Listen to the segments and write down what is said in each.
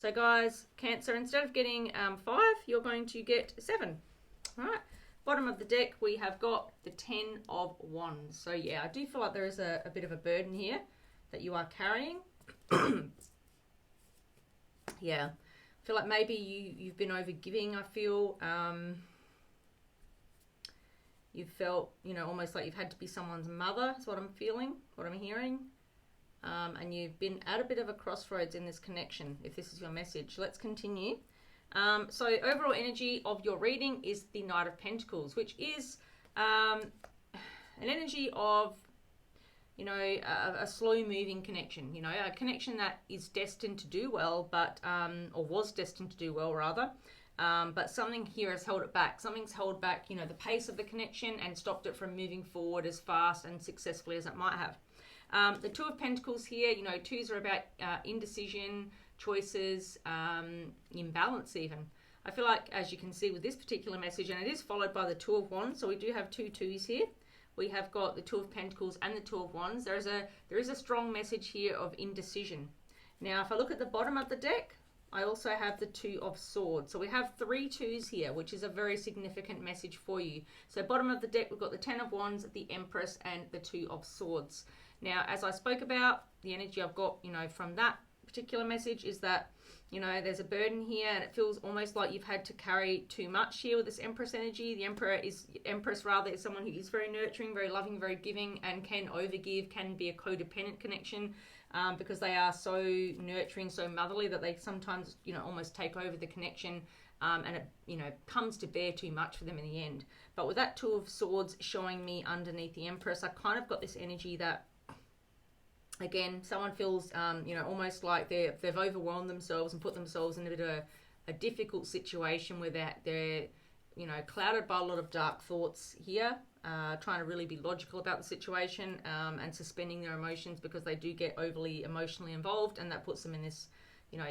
So guys, Cancer, instead of getting 5, you're going to get 7. All right. Bottom of the deck, we have got the 10 of Wands. So yeah, I do feel like there is a bit of a burden here that you are carrying. Yeah. I feel like maybe you've been overgiving, I feel. You've felt, almost like you've had to be someone's mother, is what I'm feeling, what I'm hearing. And you've been at a bit of a crossroads in this connection, if this is your message. Let's continue. So overall energy of your reading is the Knight of Pentacles, which is an energy of, a slow-moving connection, a connection that is destined to do well, but, or was destined to do well, rather. But something here has held it back. Something's held back, the pace of the connection and stopped it from moving forward as fast and successfully as it might have. The Two of Pentacles here, twos are about indecision, choices, imbalance even. I feel like, as you can see with this particular message, and it is followed by the Two of Wands, so we do have two twos here. We have got the Two of Pentacles and the Two of Wands. There is a strong message here of indecision. Now, if I look at the bottom of the deck, I also have the Two of Swords. So we have 3 twos here, which is a very significant message for you. So bottom of the deck, we've got the 10 of Wands, the Empress, and the Two of Swords. Now, as I spoke about, the energy I've got, from that particular message is that, there's a burden here, and it feels almost like you've had to carry too much here with this Empress energy. The Empress rather is someone who is very nurturing, very loving, very giving, and can overgive, can be a codependent connection, because they are so nurturing, so motherly, that they sometimes, almost take over the connection, and it, comes to bear too much for them in the end. But with that Two of Swords showing me underneath the Empress, I kind of got this energy that, again, someone feels, almost like they've overwhelmed themselves and put themselves in a bit of a difficult situation where they're clouded by a lot of dark thoughts here, trying to really be logical about the situation, and suspending their emotions because they do get overly emotionally involved, and that puts them in this,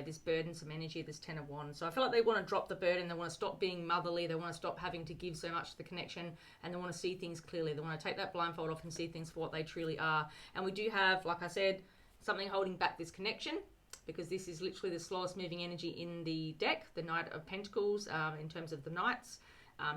this burdensome energy, this 10 of Wands. So I feel like they want to drop the burden, they want to stop being motherly, they want to stop having to give so much to the connection, and they want to see things clearly. They want to take that blindfold off and see things for what they truly are. And we do have, like I said, something holding back this connection, because this is literally the slowest moving energy in the deck, the Knight of Pentacles, in terms of the Knights.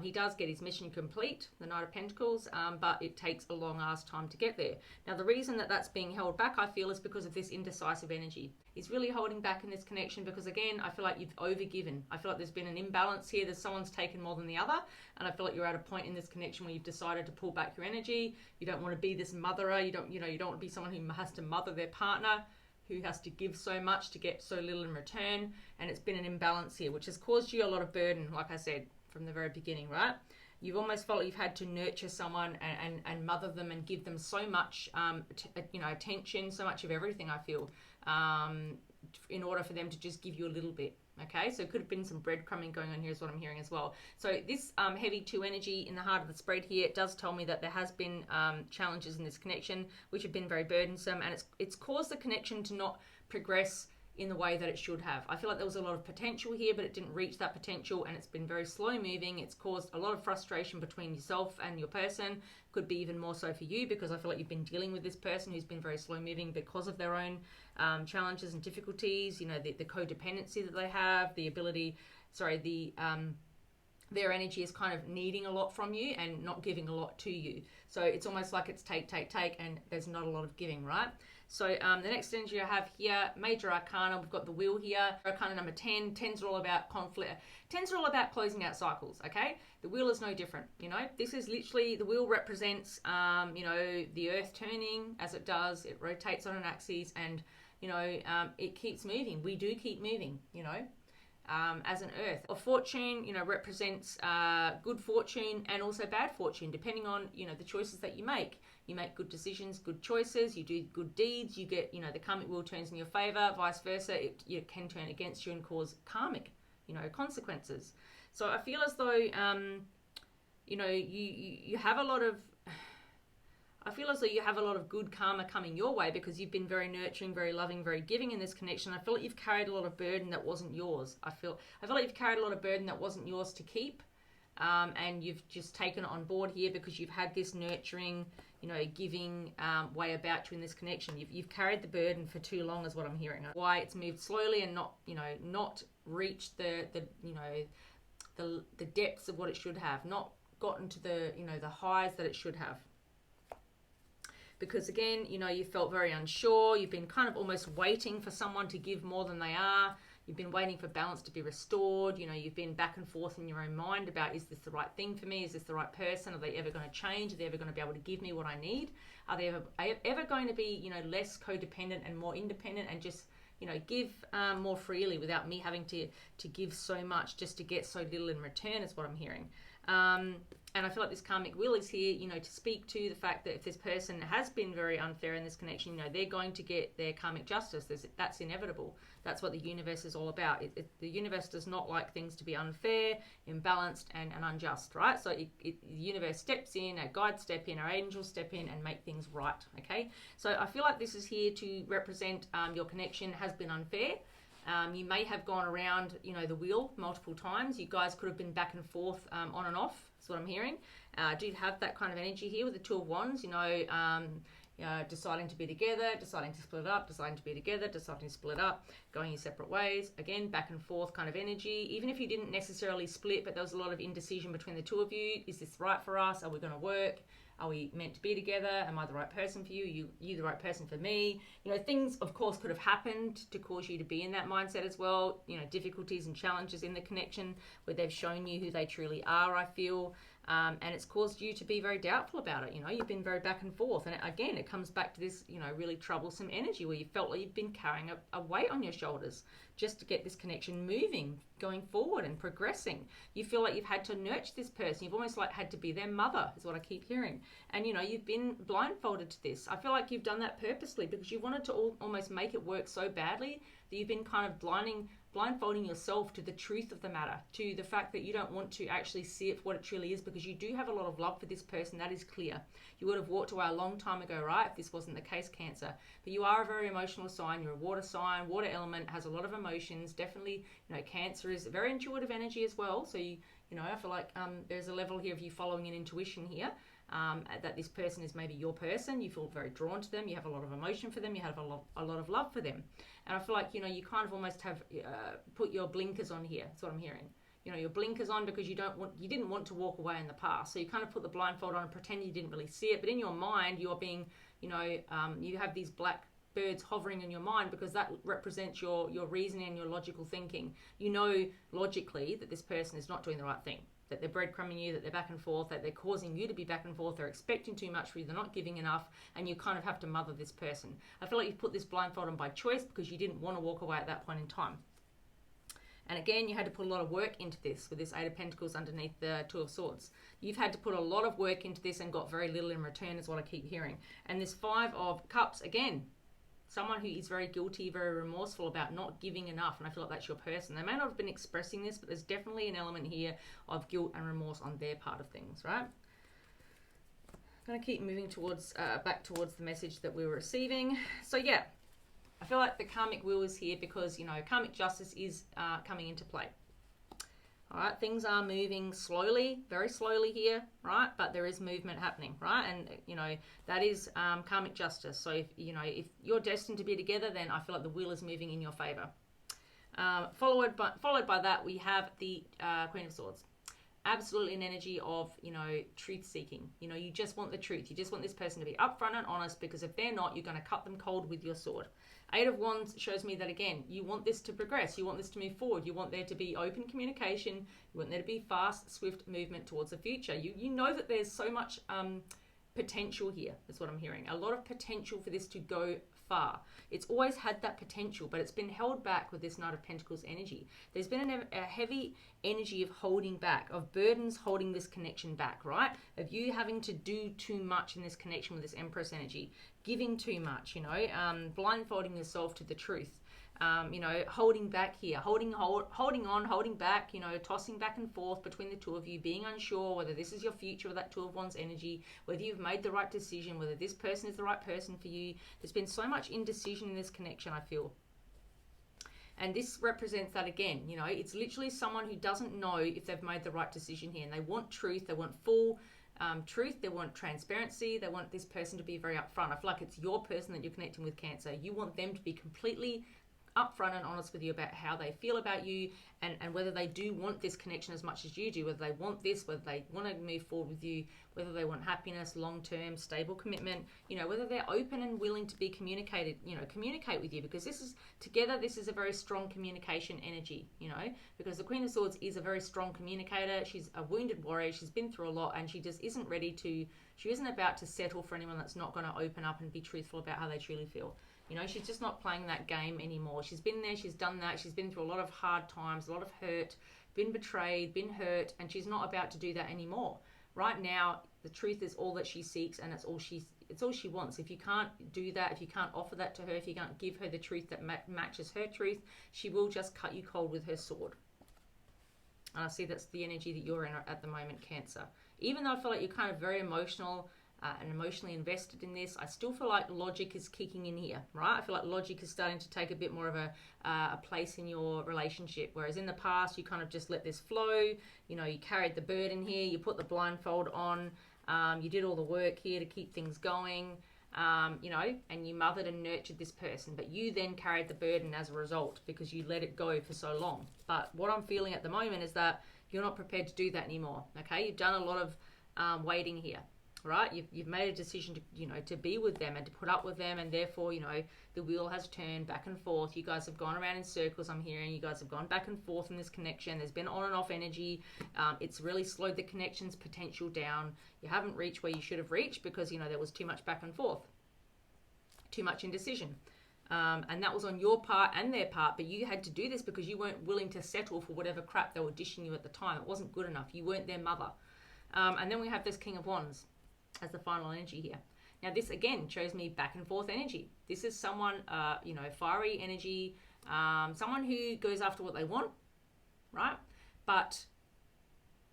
He does get his mission complete, the Knight of Pentacles, but it takes a long ass time to get there. Now, the reason that that's being held back, I feel, is because of this indecisive energy. He's really holding back in this connection because, again, I feel like you've overgiven. I feel like there's been an imbalance here. There's someone's taken more than the other, and I feel like you're at a point in this connection where you've decided to pull back your energy. You don't want to be this motherer. You don't want to be someone who has to mother their partner, who has to give so much to get so little in return, and it's been an imbalance here, which has caused you a lot of burden, like I said, from the very beginning, right? You've almost felt like you've had to nurture someone and mother them and give them so much, attention, so much of everything, I feel, in order for them to just give you a little bit, okay? So it could have been some breadcrumbing going on here is what I'm hearing as well. So this heavy 2 energy in the heart of the spread here, it does tell me that there has been challenges in this connection, which have been very burdensome, and it's caused the connection to not progress in the way that it should have. I feel like there was a lot of potential here, but it didn't reach that potential, and it's been very slow moving. It's caused a lot of frustration between yourself and your person. Could be even more so for you, because I feel like you've been dealing with this person who's been very slow moving because of their own challenges and difficulties, the codependency that they have, the ability, their energy is kind of needing a lot from you and not giving a lot to you. So it's almost like it's take, and there's not a lot of giving, right? So the next energy I have here, Major Arcana, we've got the Wheel here. Arcana number 10. 10s are all about conflict. 10s are all about closing out cycles, okay? The Wheel is no different, This is literally, the Wheel represents, the Earth turning as it does. It rotates on an axis, and, it keeps moving. We do keep moving, as an Earth. Or Fortune, represents good fortune and also bad fortune, depending on, the choices that you make. You make good decisions, good choices, you do good deeds, you get, the karmic wheel turns in your favor, vice versa, it can turn against you and cause karmic, consequences. So I feel as though, you have a lot of, I feel as though you have a lot of good karma coming your way because you've been very nurturing, very loving, very giving in this connection. I feel like you've carried a lot of burden that wasn't yours. I feel like you've carried a lot of burden that wasn't yours to keep. and you've just taken it on board here because you've had this nurturing, you know, giving way about you in this connection. You've carried the burden for too long is what I'm hearing. Why it's moved slowly and not, you know, not reached the you know, the depths of what it should have, not gotten to the, you know, the highs that it should have. Because again, you know, you felt very unsure. You've been kind of almost waiting for someone to give more than they are. You've been waiting for balance to be restored. You know, you've been back and forth in your own mind about, is this the right thing for me? Is this the right person? Are they ever going to change? Are they ever going to be able to give me what I need? Are they ever going to be, you know, less codependent and more independent and just, you know, give more freely without me having to give so much just to get so little in return is what I'm hearing. And I feel like this karmic wheel is here, you know, to speak to the fact that if this person has been very unfair in this connection, you know, they're going to get their karmic justice. That's inevitable. That's what the universe is all about. The universe does not like things to be unfair, imbalanced, and unjust, right? So the universe steps in, our guides step in, our angels step in and make things right, okay? So I feel like this is here to represent your connection has been unfair. You may have gone around, you know, the wheel multiple times. You guys could have been back and forth on and off. That's what I'm hearing. Do you have that kind of energy here with the Two of Wands? You know, deciding to be together, deciding to split up, deciding to be together, deciding to split up, going your separate ways. Again, back and forth kind of energy. Even if you didn't necessarily split, but there was a lot of indecision between the two of you. Is this right for us? Are we going to work? Are we meant to be together? Am I the right person for you? You the right person for me? You know, things, of course, could have happened to cause you to be in that mindset as well. You know, difficulties and challenges in the connection where they've shown you who they truly are, I feel. And it's caused you to be very doubtful about it. You know, you've been very back and forth. And again, it comes back to this, you know, really troublesome energy where you felt like you've been carrying a weight on your shoulders just to get this connection moving, going forward and progressing. You feel like you've had to nurture this person. You've almost like had to be their mother, is what I keep hearing. And, you know, you've been blindfolded to this. I feel like you've done that purposely because you wanted to almost make it work so badly that you've been kind of blindfolding yourself to the truth of the matter, to the fact that you don't want to actually see it for what it truly is, because you do have a lot of love for this person. That is clear. You would have walked away a long time ago, right, if this wasn't the case, Cancer. But you are a very emotional sign. You're a water sign. Water element has a lot of emotions. Definitely, you know, Cancer is a very intuitive energy as well. So, you know, I feel like there's a level here of you following an intuition here. That this person is maybe your person. You feel very drawn to them. You have a lot of emotion for them. You have a lot of love for them. And I feel like, you know, you kind of almost have put your blinkers on here. That's what I'm hearing. You know, your blinkers on because you didn't want to walk away in the past. So you kind of put the blindfold on and pretend you didn't really see it. But in your mind, you're being, you know, you have these black birds hovering in your mind because that represents your reasoning and your logical thinking. You know logically that this person is not doing the right thing, that they're breadcrumbing you, that they're back and forth, that they're causing you to be back and forth, they're expecting too much for you, they're not giving enough, and you kind of have to mother this person. I feel like you've put this blindfold on by choice because you didn't want to walk away at that point in time. And again, you had to put a lot of work into this with this Eight of Pentacles underneath the Two of Swords. You've had to put a lot of work into this and got very little in return is what I keep hearing. And this Five of Cups, again, someone who is very guilty, very remorseful about not giving enough, and I feel like that's your person. They may not have been expressing this, but there's definitely an element here of guilt and remorse on their part of things, right? I'm going to keep moving towards back towards the message that we were receiving. So yeah, I feel like the karmic wheel is here because, you know, karmic justice is coming into play. All right, things are moving slowly, very slowly here, right? But there is movement happening, right? And, you know, that is karmic justice. So, if you're destined to be together, then I feel like the wheel is moving in your favor. Followed by that, we have the Queen of Swords. Absolutely an energy of, you know, truth seeking. You know, you just want the truth. You just want this person to be upfront and honest, because if they're not, you're going to cut them cold with your sword. Eight of Wands shows me that, again, you want this to progress. You want this to move forward. You want there to be open communication. You want there to be fast, swift movement towards the future. You know that there's so much potential here. That's what I'm hearing. A lot of potential for this to go far. It's always had that potential, but it's been held back with this Knight of Pentacles energy. There's been a heavy energy of holding back, of burdens holding this connection back, right? Of you having to do too much in this connection with this Empress energy, giving too much, you know, blindfolding yourself to the truth. You know, holding back here, holding on, holding back, you know, tossing back and forth between the two of you, being unsure whether this is your future with that Two of Wands energy, whether you've made the right decision, whether this person is the right person for you. There's been so much indecision in this connection, I feel. And this represents that again. You know, it's literally someone who doesn't know if they've made the right decision here, and they want truth. They want full truth. They want transparency. They want this person to be very upfront. I feel like it's your person that you're connecting with, Cancer. You want them to be completely upfront and honest with you about how they feel about you, and whether they do want this connection as much as you do, whether they want this, whether they want to move forward with you, whether they want happiness, long-term, stable commitment, you know, whether they're open and willing to be communicate with you, because this is a very strong communication energy, you know, because the Queen of Swords is a very strong communicator. She's a wounded warrior. She's been through a lot, and she just isn't she isn't about to settle for anyone that's not going to open up and be truthful about how they truly feel. You know, she's just not playing that game anymore. She's been there, she's done that, she's been through a lot of hard times, a lot of hurt, been betrayed, been hurt, and she's not about to do that anymore. Right now, the truth is all that she seeks, and it's all she wants. If you can't do that, if you can't offer that to her, if you can't give her the truth that matches her truth, she will just cut you cold with her sword. And I see that's the energy that you're in at the moment, Cancer. Even though I feel like you're kind of very emotional, and emotionally invested in this, I still feel like logic is kicking in here, right? I feel like logic is starting to take a bit more of a place in your relationship, whereas in the past you kind of just let this flow. You know, you carried the burden here, you put the blindfold on, you did all the work here to keep things going, you know, and you mothered and nurtured this person, but you then carried the burden as a result because you let it go for so long. But what I'm feeling at the moment is that you're not prepared to do that anymore, okay? You've done a lot of waiting here. Right, you've made a decision to be with them and to put up with them, and therefore, you know, the wheel has turned back and forth. You guys have gone around in circles. I'm hearing you guys have gone back and forth in this connection. There's been on and off energy. It's really slowed the connection's potential down. You haven't reached where you should have reached because, you know, there was too much back and forth, too much indecision. And that was on your part and their part, but you had to do this because you weren't willing to settle for whatever crap they were dishing you at the time. It wasn't good enough. You weren't their mother. And then we have this King of Wands as the final energy here. Now this again shows me back and forth energy. This is someone, you know, fiery energy, someone who goes after what they want, right? But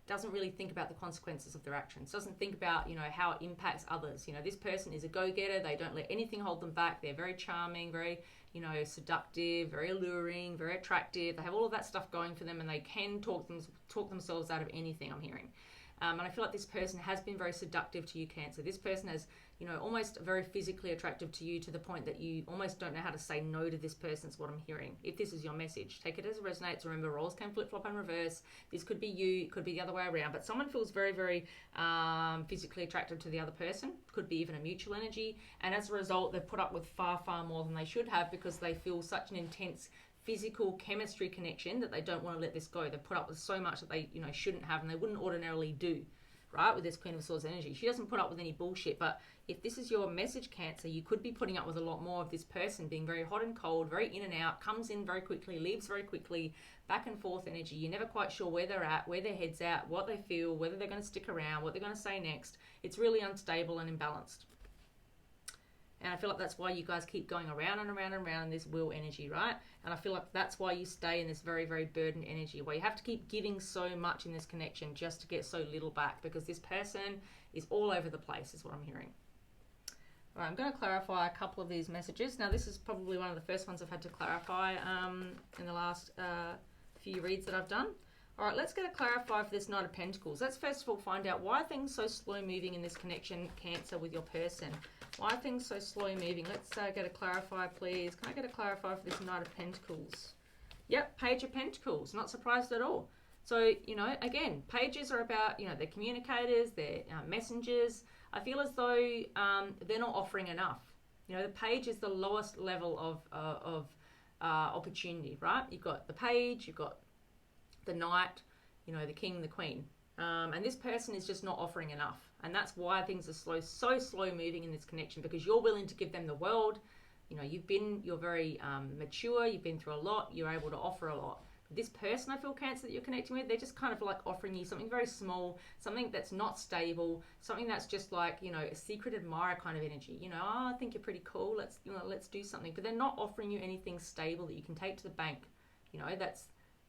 doesn't really think about the consequences of their actions, doesn't think about, you know, how it impacts others. You know, this person is a go-getter. They don't let anything hold them back. They're very charming, very, you know, seductive, very alluring, very attractive. They have all of that stuff going for them, and they can talk themselves out of anything, I'm hearing. And I feel like this person has been very seductive to you, Cancer. This person has, you know, almost very physically attractive to you, to the point that you almost don't know how to say no to this person, is what I'm hearing. If this is your message, take it as it resonates. Remember, roles can flip-flop and reverse. This could be you, it could be the other way around. But someone feels very, very physically attracted to the other person. Could be even a mutual energy. And as a result, they've put up with far, far more than they should have because they feel such an intense physical chemistry connection that they don't want to let this go. They've put up with so much that they, you know, shouldn't have, and they wouldn't ordinarily do, right, with this Queen of Swords energy. She doesn't put up with any bullshit. But if this is your message, Cancer, you could be putting up with a lot more of this person being very hot and cold, very in and out, comes in very quickly, leaves very quickly, back and forth energy. You're never quite sure where they're at, where their head's at, what they feel, whether they're going to stick around, what they're going to say next. It's really unstable and imbalanced. And I feel like that's why you guys keep going around and around and around in this wheel energy, right? And I feel like that's why you stay in this very, very burdened energy, where you have to keep giving so much in this connection just to get so little back, because this person is all over the place, is what I'm hearing. All right, I'm going to clarify a couple of these messages. Now, this is probably one of the first ones I've had to clarify in the last few reads that I've done. All right, let's get a clarify for this Knight of Pentacles. Let's first of all find out why are things so slow moving in this connection, Cancer, with your person. Why are things so slow moving? Let's get a clarify, please. Can I get a clarify for this Knight of Pentacles? Yep, Page of Pentacles. Not surprised at all. So, you know, again, pages are about, you know, they're communicators, they're messengers. I feel as though they're not offering enough. You know, the page is the lowest level of opportunity, right? You've got the page, you've got the knight, you know, the king, the queen. And this person is just not offering enough. And that's why things are so slow moving in this connection, because you're willing to give them the world. You know, you're very mature, you've been through a lot, you're able to offer a lot. This person, I feel, Cancer, that you're connecting with, they're just kind of like offering you something very small, something that's not stable, something that's just like, you know, a secret admirer kind of energy. You know, oh, I think you're pretty cool, let's do something. But they're not offering you anything stable that you can take to the bank. You know,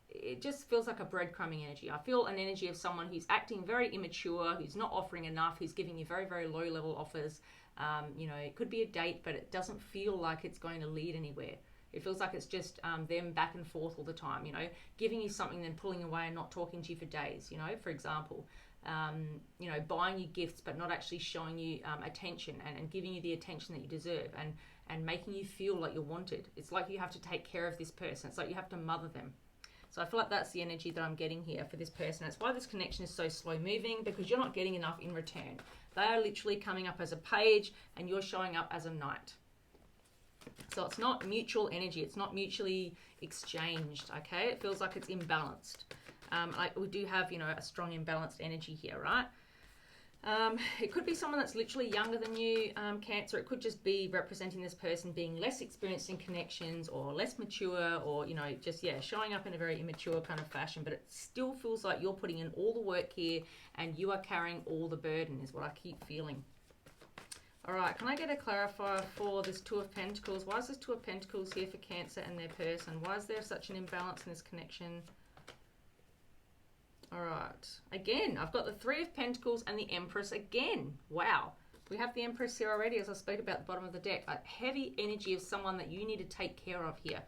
it just feels like a breadcrumbing energy. I feel an energy of someone who's acting very immature, who's not offering enough, who's giving you very, very low level offers. You know, it could be a date, but it doesn't feel like it's going to lead anywhere. It feels like it's just them back and forth all the time, you know, giving you something, then pulling away and not talking to you for days, you know, for example. You know, buying you gifts but not actually showing you attention and giving you the attention that you deserve and making you feel like you're wanted. It's like you have to take care of this person. It's like you have to mother them. So I feel like that's the energy that I'm getting here for this person. That's why this connection is so slow moving, because you're not getting enough in return. They are literally coming up as a page and you're showing up as a knight. So it's not mutual energy. It's not mutually exchanged, okay? It feels like it's imbalanced. We do have, you know, a strong imbalanced energy here, right? It could be someone that's literally younger than you, Cancer. It could just be representing this person being less experienced in connections or less mature, or, you know, just, yeah, showing up in a very immature kind of fashion. But it still feels like you're putting in all the work here and you are carrying all the burden, is what I keep feeling. All right, can I get a clarifier for this Two of Pentacles? Why is this Two of Pentacles here for Cancer and their person? Why is there such an imbalance in this connection? All right, again, I've got the Three of Pentacles and the Empress again. Wow, we have the Empress here already, as I spoke about at the bottom of the deck. A heavy energy of someone that you need to take care of here.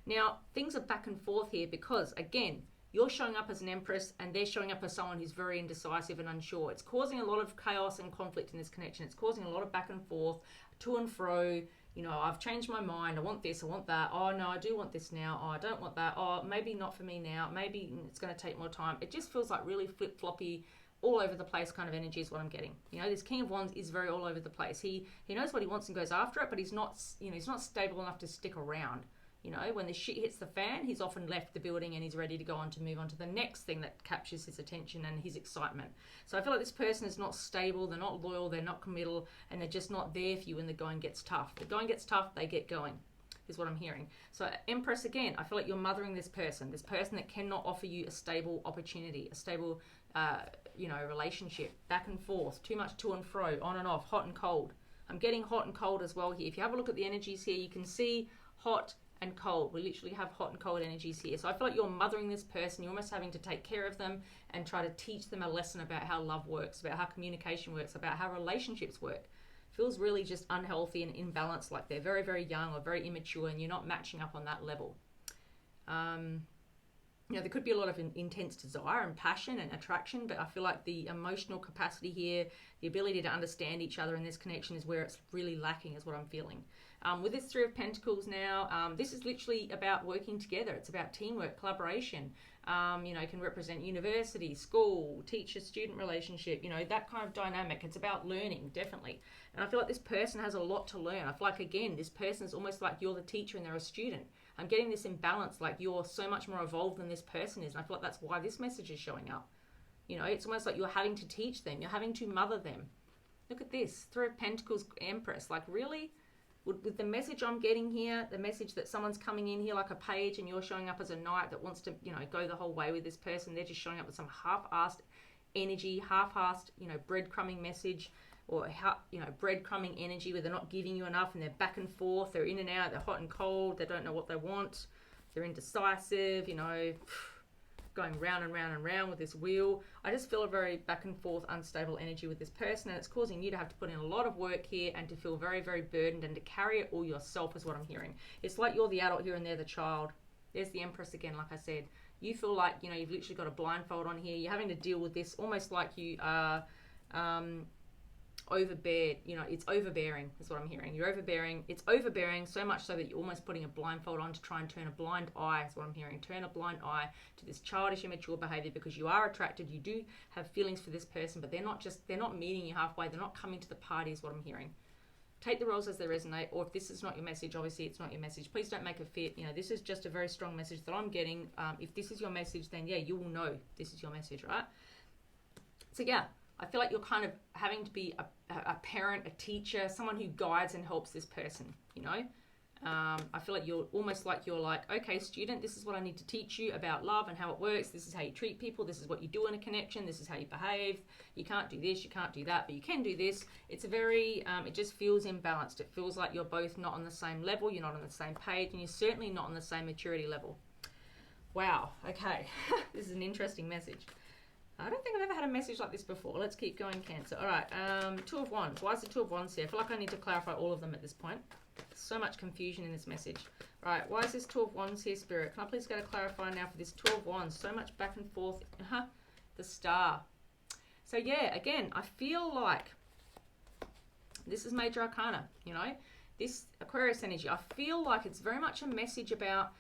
Now, things are back and forth here because, again, you're showing up as an Empress and they're showing up as someone who's very indecisive and unsure. It's causing a lot of chaos and conflict in this connection. It's causing a lot of back and forth, to and fro. You know, I've changed my mind. I want this, I want that. Oh, no, I do want this now. Oh, I don't want that. Oh, maybe not for me now. Maybe it's going to take more time. It just feels like really flip-floppy, all over the place kind of energy is what I'm getting. You know, this King of Wands is very all over the place. He knows what he wants and goes after it, but he's not, you know, he's not stable enough to stick around. You know, when the shit hits the fan, he's often left the building and he's ready to go on to move on to the next thing that captures his attention and his excitement. So I feel like this person is not stable, they're not loyal, they're not committal, and they're just not there for you when the going gets tough. The going gets tough, they get going, is what I'm hearing. So Empress, again, I feel like you're mothering this person that cannot offer you a stable opportunity, a stable, you know, relationship, back and forth, too much to and fro, on and off, hot and cold. I'm getting hot and cold as well here. If you have a look at the energies here, you can see hot and cold. We literally have hot and cold energies here. So I feel like you're mothering this person. You're almost having to take care of them and try to teach them a lesson about how love works, about how communication works, about how relationships work. Feels really just unhealthy and imbalanced, like they're very, very young or very immature and you're not matching up on that level. You know, there could be a lot of intense desire and passion and attraction, but I feel like the emotional capacity here, the ability to understand each other in this connection is where it's really lacking, is what I'm feeling. With this Three of Pentacles now, this is literally about working together. It's about teamwork, collaboration. You know, it can represent university, school, teacher-student relationship, you know, that kind of dynamic. It's about learning, definitely. And I feel like this person has a lot to learn. I feel like, again, this person is almost like you're the teacher and they're a student. I'm getting this imbalance, like you're so much more evolved than this person is. And I feel like that's why this message is showing up. You know, it's almost like you're having to teach them. You're having to mother them. Look at this, Three of Pentacles, Empress. Like, really? With the message I'm getting here, the message that someone's coming in here like a page and you're showing up as a knight that wants to, you know, go the whole way with this person. They're just showing up with some half-assed energy, half-assed, you know, breadcrumbing message, or, you know, breadcrumbing energy where they're not giving you enough and they're back and forth. They're in and out. They're hot and cold. They don't know what they want. They're indecisive, you know, going round and round and round with this wheel. I just feel a very back and forth, unstable energy with this person, and it's causing you to have to put in a lot of work here and to feel very, very burdened and to carry it all yourself, is what I'm hearing. It's like you're the adult here and they're the child. There's the Empress again, like I said. You feel like, you know, you've literally got a blindfold on here. You're having to deal with this almost like you are overbearing. You know, it's overbearing is what I'm hearing. You're overbearing. It's overbearing so much so that you're almost putting a blindfold on to try and turn a blind eye, is what I'm hearing. Turn a blind eye to this childish, immature behavior, because you are attracted. You do have feelings for this person, but they're not meeting you halfway. They're not coming to the party, is what I'm hearing. Take the roles as they resonate, or if this is not your message, obviously it's not your message. Please don't make a fit. You know, this is just a very strong message that I'm getting. If this is your message, then yeah, you will know this is your message, right? So yeah, I feel like you're kind of having to be a parent, a teacher, someone who guides and helps this person, you know? I feel like you're like, okay, student, this is what I need to teach you about love and how it works. This is how you treat people. This is what you do in a connection. This is how you behave. You can't do this, you can't do that, but you can do this. It's a very, it just feels imbalanced. It feels like you're both not on the same level. You're not on the same page, and you're certainly not on the same maturity level. Wow, okay. This is an interesting message. I don't think I've ever had a message like this before. Let's keep going, Cancer. All right, Two of Wands. Why is the Two of Wands here? I feel like I need to clarify all of them at this point. So much confusion in this message. Right, why is this Two of Wands here, Spirit? Can I please go to clarify now for this Two of Wands? So much back and forth. The Star. So yeah, again, I feel like this is Major Arcana, you know, this Aquarius energy. I feel like it's very much a message about,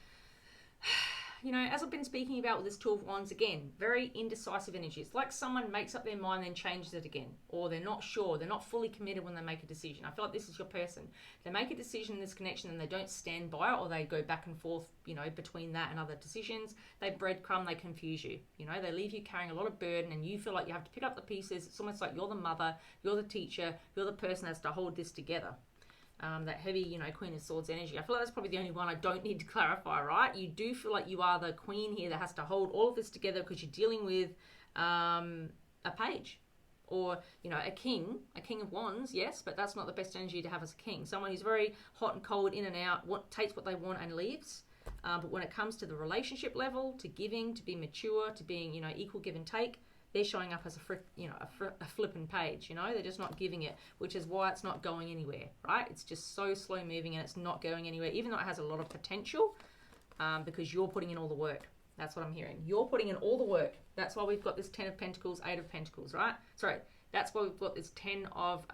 you know, as I've been speaking about with this Two of Wands, again, very indecisive energy. It's like someone makes up their mind and then changes it again, or they're not sure, they're not fully committed when they make a decision. I feel like this is your person. They make a decision in this connection and they don't stand by it, or they go back and forth, you know, between that and other decisions. They breadcrumb, they confuse you, you know, they leave you carrying a lot of burden and you feel like you have to pick up the pieces. It's almost like you're the mother, you're the teacher, you're the person that has to hold this together. That heavy, you know, Queen of Swords energy. I feel like that's probably the only one I don't need to clarify, right? You do feel like you are the queen here that has to hold all of this together because you're dealing with a page or, you know, a king of wands, yes, but that's not the best energy to have as a king. Someone who's very hot and cold, in and out, takes what they want and leaves. But when it comes to the relationship level, to giving, to being mature, to being, you know, equal give and take, they're showing up as a flipping page, you know, they're just not giving it, which is why it's not going anywhere, right? It's just so slow moving and it's not going anywhere, even though it has a lot of potential, because you're putting in all the work. That's what I'm hearing. You're putting in all the work. That's why we've got this 10 of Pentacles, 8 of Pentacles, right? Sorry, that's why we've got this 10 of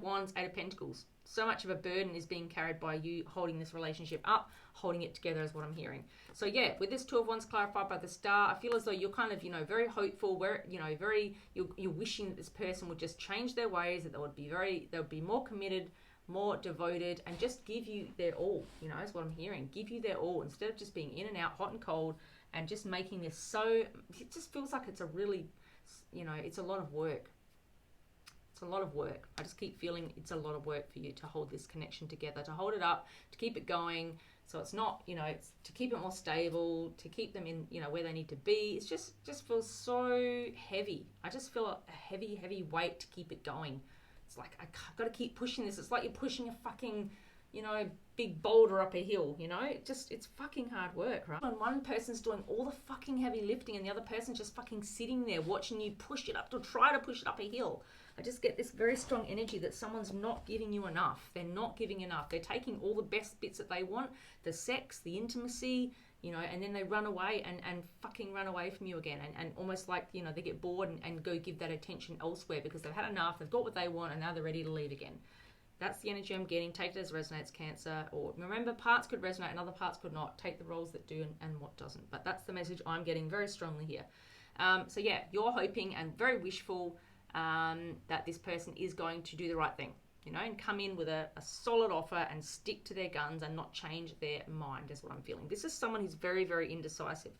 Wands, 8 of Pentacles. So much of a burden is being carried by you holding this relationship up, holding it together is what I'm hearing. So yeah, with this Two of Wands clarified by the Star, I feel as though you're kind of, you know, very hopeful, where, you know, you're wishing that this person would just change their ways, that they would be more committed, more devoted, and just give you their all, you know, is what I'm hearing. Give you their all instead of just being in and out, hot and cold, and just making this so, it just feels like it's a really, you know, it's a lot of work. It's a lot of work. I just keep feeling it's a lot of work for you to hold this connection together, to hold it up, to keep it going. So it's not, you know, it's to keep it more stable, to keep them in, you know, where they need to be. It's just feels so heavy. I just feel a heavy weight to keep it going. It's like, I've got to keep pushing this. It's like you're pushing a fucking, you know, big boulder up a hill, you know? It's fucking hard work, right? When one person's doing all the fucking heavy lifting and the other person's just fucking sitting there watching you push it up, to try to push it up a hill. I just get this very strong energy that someone's not giving you enough. They're not giving enough. They're taking all the best bits that they want, the sex, the intimacy, you know, and then they run away and fucking run away from you again. And almost like, you know, they get bored and go give that attention elsewhere because they've had enough, they've got what they want, and now they're ready to leave again. That's the energy I'm getting. Take it as resonates, Cancer. Or remember, parts could resonate and other parts could not. Take the roles that do and what doesn't. But that's the message I'm getting very strongly here. So yeah, you're hoping and very wishful that this person is going to do the right thing, you know, and come in with a solid offer and stick to their guns and not change their mind, is what I'm feeling. This is someone who's very, very indecisive.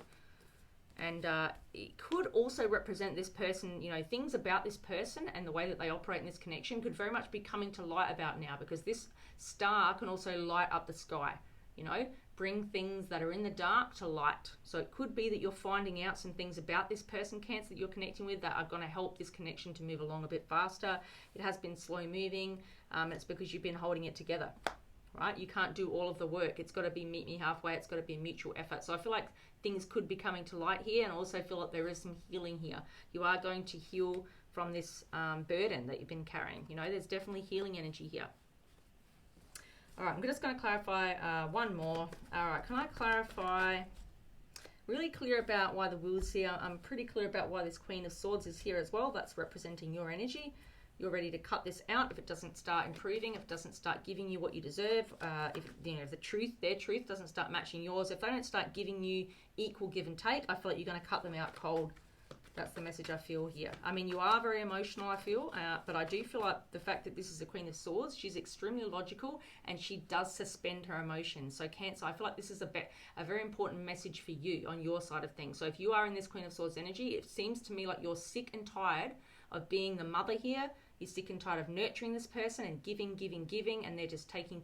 And it could also represent this person, you know, things about this person and the way that they operate in this connection could very much be coming to light about now, because this Star can also light up the sky, you know, bring things that are in the dark to light. So it could be that you're finding out some things about this person, Cancer, that you're connecting with that are going to help this connection to move along a bit faster. It has been slow moving. It's because you've been holding it together, right? You can't do all of the work. It's got to be meet me halfway. It's got to be a mutual effort. So I feel like things could be coming to light here, and also feel like there is some healing here. You are going to heal from this burden that you've been carrying. You know, there's definitely healing energy here. All right, I'm just going to clarify one more. All right, can I clarify, really clear about why the Wheel's here. I'm pretty clear about why this Queen of Swords is here as well. That's representing your energy. You're ready to cut this out if it doesn't start improving, if it doesn't start giving you what you deserve, if, you know, if their truth doesn't start matching yours, if they don't start giving you equal give and take, I feel like you're going to cut them out cold. That's the message I feel here. I mean, you are very emotional, I feel, but I do feel like the fact that this is the Queen of Swords, she's extremely logical and she does suspend her emotions. So Cancer, I feel like this is a very important message for you on your side of things. So if you are in this Queen of Swords energy, it seems to me like you're sick and tired of being the mother here. You're sick and tired of nurturing this person and giving, and they're just taking.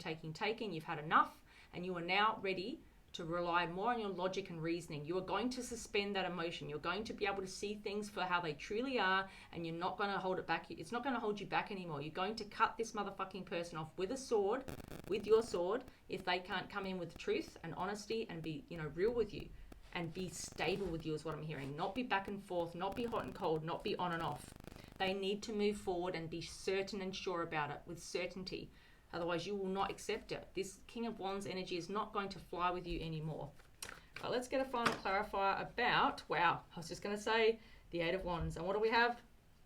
You've had enough, and you are now ready to rely more on your logic and reasoning. You are going to suspend that emotion. You're going to be able to see things for how they truly are, and you're not going to hold it back. It's not going to hold you back anymore. You're going to cut this motherfucking person off with a sword, with your sword, if they can't come in with truth and honesty and be, you know, real with you and be stable with you, is what I'm hearing. Not be back and forth, not be hot and cold, not be on and off. They need to move forward and be certain and sure about it with certainty. Otherwise, you will not accept it. This King of Wands energy is not going to fly with you anymore. But let's get a final clarifier about, wow, I was just going to say the Eight of Wands. And what do we have?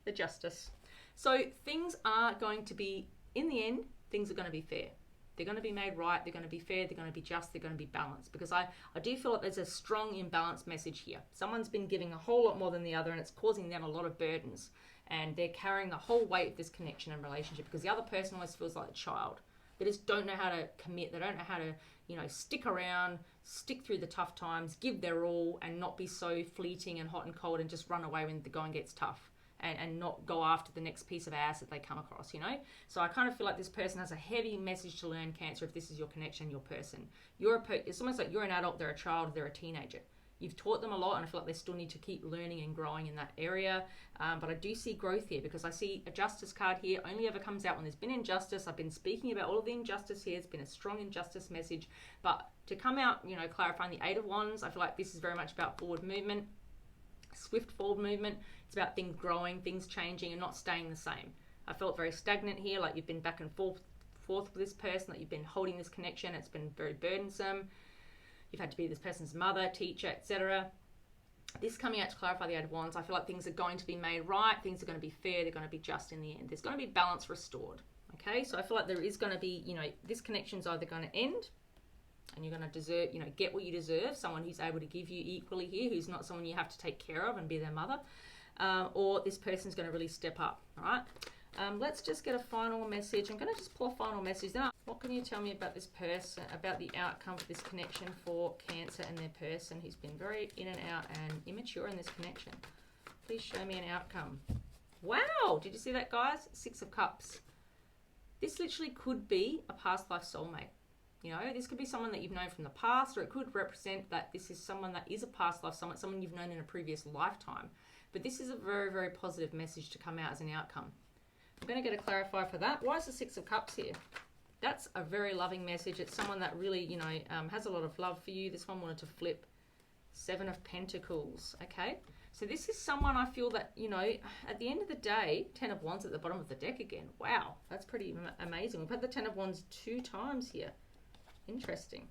The Justice. So things are going to be, in the end, things are going to be fair. They're going to be made right. They're going to be fair. They're going to be just. They're going to be balanced. Because I do feel like there's a strong imbalanced message here. Someone's been giving a whole lot more than the other, and it's causing them a lot of burdens. And they're carrying the whole weight of this connection and relationship, because the other person always feels like a child. They just don't know how to commit. They don't know how to, you know, stick around, stick through the tough times, give their all, and not be so fleeting and hot and cold and just run away when the going gets tough. And not go after the next piece of ass that they come across, you know? So I kind of feel like this person has a heavy message to learn, Cancer, if this is your connection, your person. It's almost like you're an adult, they're a child, they're a teenager. You've taught them a lot, and I feel like they still need to keep learning and growing in that area. But I do see growth here, because I see a Justice card here only ever comes out when there's been injustice. I've been speaking about all of the injustice here. It's been a strong injustice message. But to come out, you know, clarifying the Eight of Wands, I feel like this is very much about forward movement, swift forward movement. It's about things growing, things changing, and not staying the same. I felt very stagnant here, like you've been back and forth with this person, that you've been holding this connection. It's been very burdensome. You've had to be this person's mother, teacher, etc. This coming out to clarify the Eight of Wands, I feel like things are going to be made right. Things are going to be fair. They're going to be just in the end. There's going to be balance restored. Okay, so I feel like there is going to be, you know, this connection's either going to end, and you're going to deserve, you know, get what you deserve. Someone who's able to give you equally here, who's not someone you have to take care of and be their mother. Or this person's going to really step up. All right. Let's just get a final message. I'm going to just pull a final message. Now, what can you tell me about this person, about the outcome of this connection for Cancer and their person who's been very in and out and immature in this connection? Please show me an outcome. Wow. Did you see that, guys? Six of Cups. This literally could be a past life soulmate. You know, this could be someone that you've known from the past, or it could represent that this is someone that is a past life soulmate, someone you've known in a previous lifetime. But this is a very, very positive message to come out as an outcome. I'm going to get a clarifier for that. Why is the Six of Cups here? That's a very loving message. It's someone that really, you know, has a lot of love for you. This one wanted to flip. Seven of Pentacles. Okay. So this is someone I feel that, you know, at the end of the day, 10 of Wands at the bottom of the deck again. Wow. That's pretty amazing. We've had the 10 of Wands 2 times here. Interesting.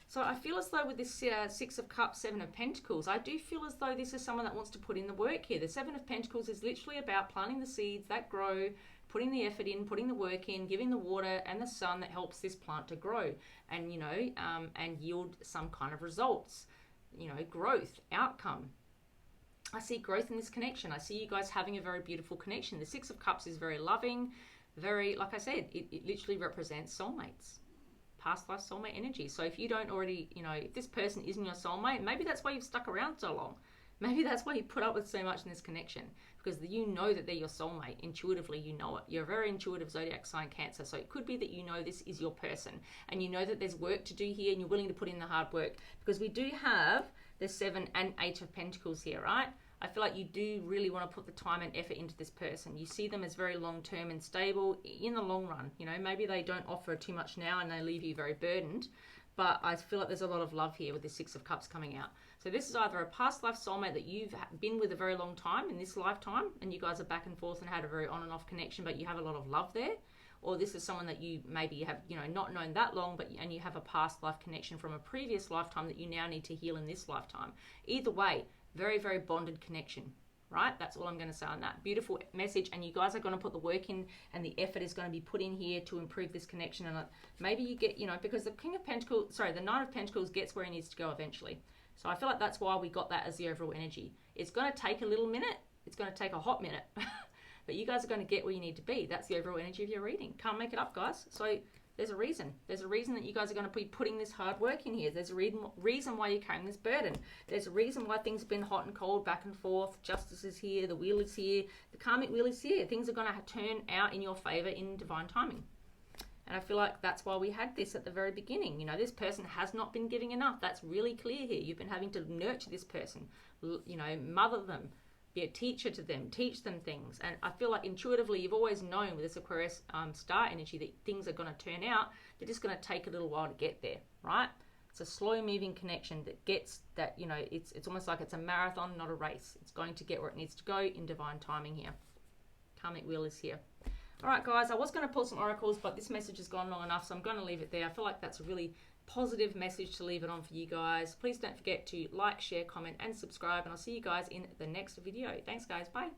So I feel as though with this Six of Cups, Seven of Pentacles, I do feel as though this is someone that wants to put in the work here. The Seven of Pentacles is literally about planting the seeds that grow, putting the effort in, putting the work in, giving the water and the sun that helps this plant to grow and, you know, and yield some kind of results, you know, growth, outcome. I see growth in this connection. I see you guys having a very beautiful connection. The Six of Cups is very loving, very, like I said, it literally represents soulmates. Past life soulmate energy. So if you don't already, you know, if this person isn't your soulmate, maybe that's why you've stuck around so long. Maybe that's why you put up with so much in this connection, because you know that they're your soulmate. Intuitively, you know it. You're a very intuitive zodiac sign, Cancer. So it could be that you know this is your person, and you know that there's work to do here, and you're willing to put in the hard work, because we do have the 7 and 8 of Pentacles here, right? I feel like you do really want to put the time and effort into this person. You see them as very long-term and stable in the long run. You know, maybe they don't offer too much now and they leave you very burdened, but I feel like there's a lot of love here with the Six of Cups coming out. So this is either a past life soulmate that you've been with a very long time in this lifetime, and you guys are back and forth and had a very on and off connection, but you have a lot of love there. Or this is someone that you maybe have, you know, not known that long, and you have a past life connection from a previous lifetime that you now need to heal in this lifetime. Either way, very, very bonded connection, right? That's all I'm going to say on that. Beautiful message, and you guys are going to put the work in, and the effort is going to be put in here to improve this connection. And maybe you get, you know, because the the Nine of Pentacles gets where he needs to go eventually. So I feel like that's why we got that as the overall energy. It's going to take a little minute. It's going to take a hot minute. But you guys are going to get where you need to be. That's the overall energy of your reading. Can't make it up, guys. So there's a reason. There's a reason that you guys are going to be putting this hard work in here. There's a reason why you're carrying this burden. There's a reason why things have been hot and cold, back and forth. Justice is here. The wheel is here. The karmic wheel is here. Things are going to turn out in your favor in divine timing. And I feel like that's why we had this at the very beginning. You know, this person has not been giving enough. That's really clear here. You've been having to nurture this person, you know, mother them, be a teacher to them, teach them things. And I feel like intuitively you've always known with this Aquarius star energy that things are going to turn out. They're just going to take a little while to get there, right? It's a slow moving connection that gets that, you know, it's almost like it's a marathon, not a race. It's going to get where it needs to go in divine timing here. Karmic wheel is here. All right, guys, I was going to pull some oracles, but this message has gone long enough, so I'm going to leave it there. I feel like that's a really positive message to leave it on for you guys. Please don't forget to like, share, comment, and subscribe, and I'll see you guys in the next video. Thanks, guys. Bye.